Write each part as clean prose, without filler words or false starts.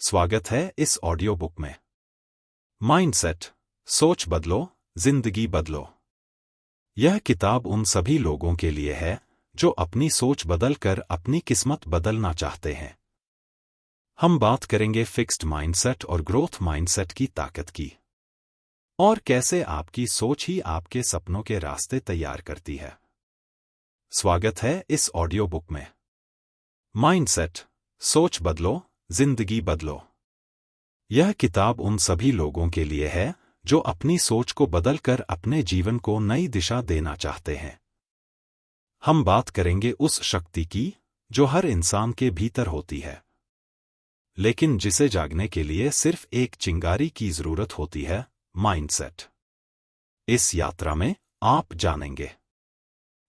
स्वागत है इस ऑडियो बुक में। माइंडसेट, सोच बदलो, जिंदगी बदलो। यह किताब उन सभी लोगों के लिए है जो अपनी सोच बदलकर अपनी किस्मत बदलना चाहते हैं। हम बात करेंगे फिक्स्ड माइंडसेट और ग्रोथ माइंडसेट की ताकत की, और कैसे आपकी सोच ही आपके सपनों के रास्ते तैयार करती है। स्वागत है इस ऑडियो बुक में। माइंडसेट, सोच बदलो, जिंदगी बदलो। यह किताब उन सभी लोगों के लिए है जो अपनी सोच को बदलकर अपने जीवन को नई दिशा देना चाहते हैं। हम बात करेंगे उस शक्ति की जो हर इंसान के भीतर होती है, लेकिन जिसे जागने के लिए सिर्फ एक चिंगारी की जरूरत होती है, माइंडसेट। इस यात्रा में आप जानेंगे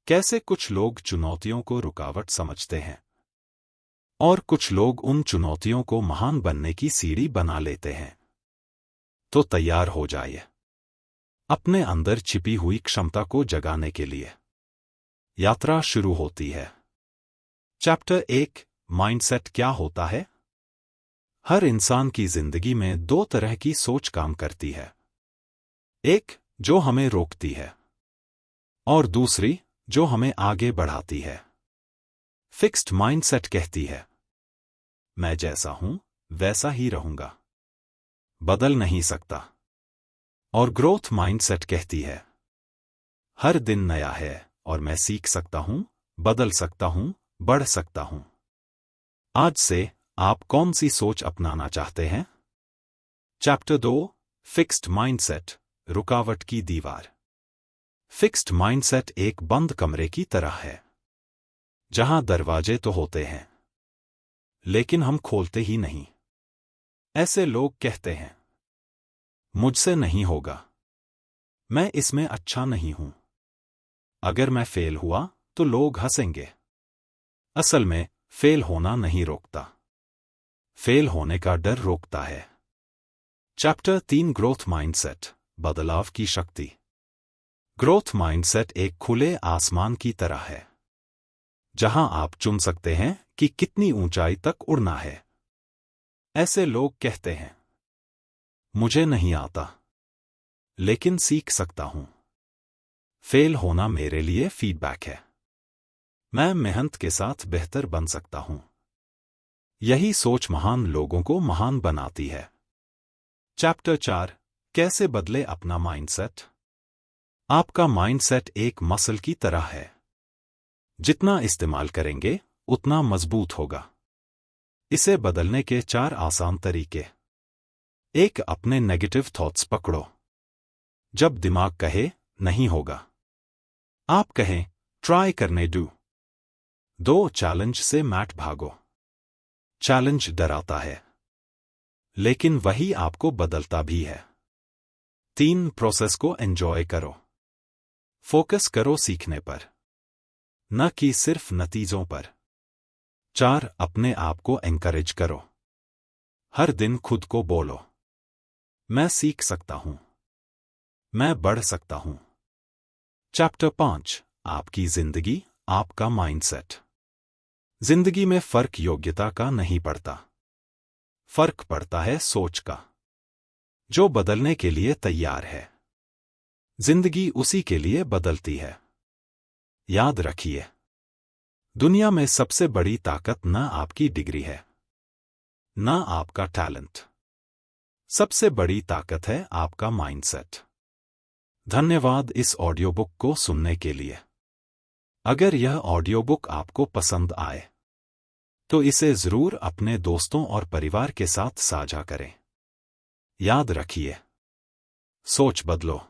कैसे कुछ लोग चुनौतियों को रुकावट समझते हैं और कुछ लोग उन चुनौतियों को महान बनने की सीढ़ी बना लेते हैं। तो तैयार हो जाइए अपने अंदर छिपी हुई क्षमता को जगाने के लिए। यात्रा शुरू होती है। चैप्टर 1, माइंडसेट क्या होता है। हर इंसान की जिंदगी में दो तरह की सोच काम करती है, एक जो हमें रोकती है और दूसरी जो हमें आगे बढ़ाती है। फिक्स्ड माइंडसेट कहती है, मैं जैसा हूं वैसा ही रहूंगा, बदल नहीं सकता। और ग्रोथ माइंडसेट कहती है, हर दिन नया है और मैं सीख सकता हूं, बदल सकता हूं, बढ़ सकता हूं। आज से आप कौन सी सोच अपनाना चाहते हैं। चैप्टर 2, फिक्स्ड माइंडसेट, रुकावट की दीवार। फिक्स्ड माइंडसेट एक बंद कमरे की तरह है जहां दरवाजे तो होते हैं लेकिन हम खोलते ही नहीं। ऐसे लोग कहते हैं, मुझसे नहीं होगा, मैं इसमें अच्छा नहीं हूं, अगर मैं फेल हुआ तो लोग हंसेंगे। असल में फेल होना नहीं रोकता, फेल होने का डर रोकता है। चैप्टर 3, ग्रोथ माइंडसेट, बदलाव की शक्ति। ग्रोथ माइंडसेट एक खुले आसमान की तरह है जहां आप चुन सकते हैं कि कितनी ऊंचाई तक उड़ना है। ऐसे लोग कहते हैं, मुझे नहीं आता लेकिन सीख सकता हूं, फेल होना मेरे लिए फीडबैक है, मैं मेहनत के साथ बेहतर बन सकता हूं। यही सोच महान लोगों को महान बनाती है। चैप्टर 4, कैसे बदले अपना माइंडसेट। आपका माइंडसेट एक मसल की तरह है, जितना इस्तेमाल करेंगे उतना मजबूत होगा। इसे बदलने के 4 आसान तरीके। एक, अपने नेगेटिव थॉट्स पकड़ो। जब दिमाग कहे नहीं होगा, आप कहें ट्राई करने दो। 2, चैलेंज से मैट भागो। चैलेंज डराता है लेकिन वही आपको बदलता भी है। 3, प्रोसेस को एंजॉय करो। फोकस करो सीखने पर, न कि सिर्फ नतीजों पर। 4, अपने आप को एनकरेज करो। हर दिन खुद को बोलो, मैं सीख सकता हूं, मैं बढ़ सकता हूं। चैप्टर 5, आपकी जिंदगी, आपका माइंडसेट। जिंदगी में फर्क योग्यता का नहीं पड़ता, फर्क पड़ता है सोच का। जो बदलने के लिए तैयार है, जिंदगी उसी के लिए बदलती है। याद रखिए, दुनिया में सबसे बड़ी ताकत न आपकी डिग्री है, न आपका टैलेंट। सबसे बड़ी ताकत है आपका माइंडसेट। धन्यवाद इस ऑडियो बुक को सुनने के लिए। अगर यह ऑडियो बुक आपको पसंद आए तो इसे जरूर अपने दोस्तों और परिवार के साथ साझा करें। याद रखिए, सोच बदलो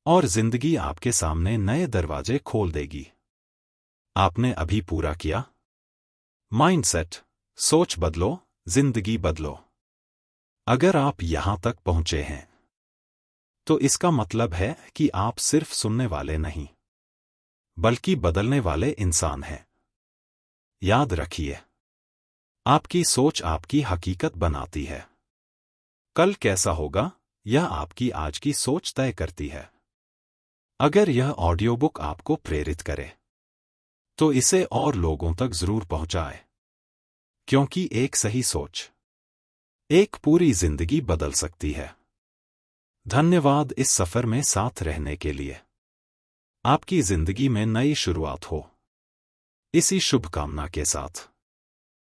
और जिंदगी आपके सामने नए दरवाजे खोल देगी। आपने अभी पूरा किया। माइंडसेट, सोच बदलो, जिंदगी बदलो। अगर आप यहां तक पहुंचे हैं तो इसका मतलब है कि आप सिर्फ सुनने वाले नहीं बल्कि बदलने वाले इंसान हैं। याद रखिए, आपकी सोच आपकी हकीकत बनाती है। कल कैसा होगा यह आपकी आज की सोच तय करती है। अगर यह ऑडियो बुक आपको प्रेरित करे तो इसे और लोगों तक जरूर पहुंचाएं, क्योंकि एक सही सोच एक पूरी जिंदगी बदल सकती है। धन्यवाद इस सफर में साथ रहने के लिए। आपकी जिंदगी में नई शुरुआत हो, इसी शुभकामना के साथ।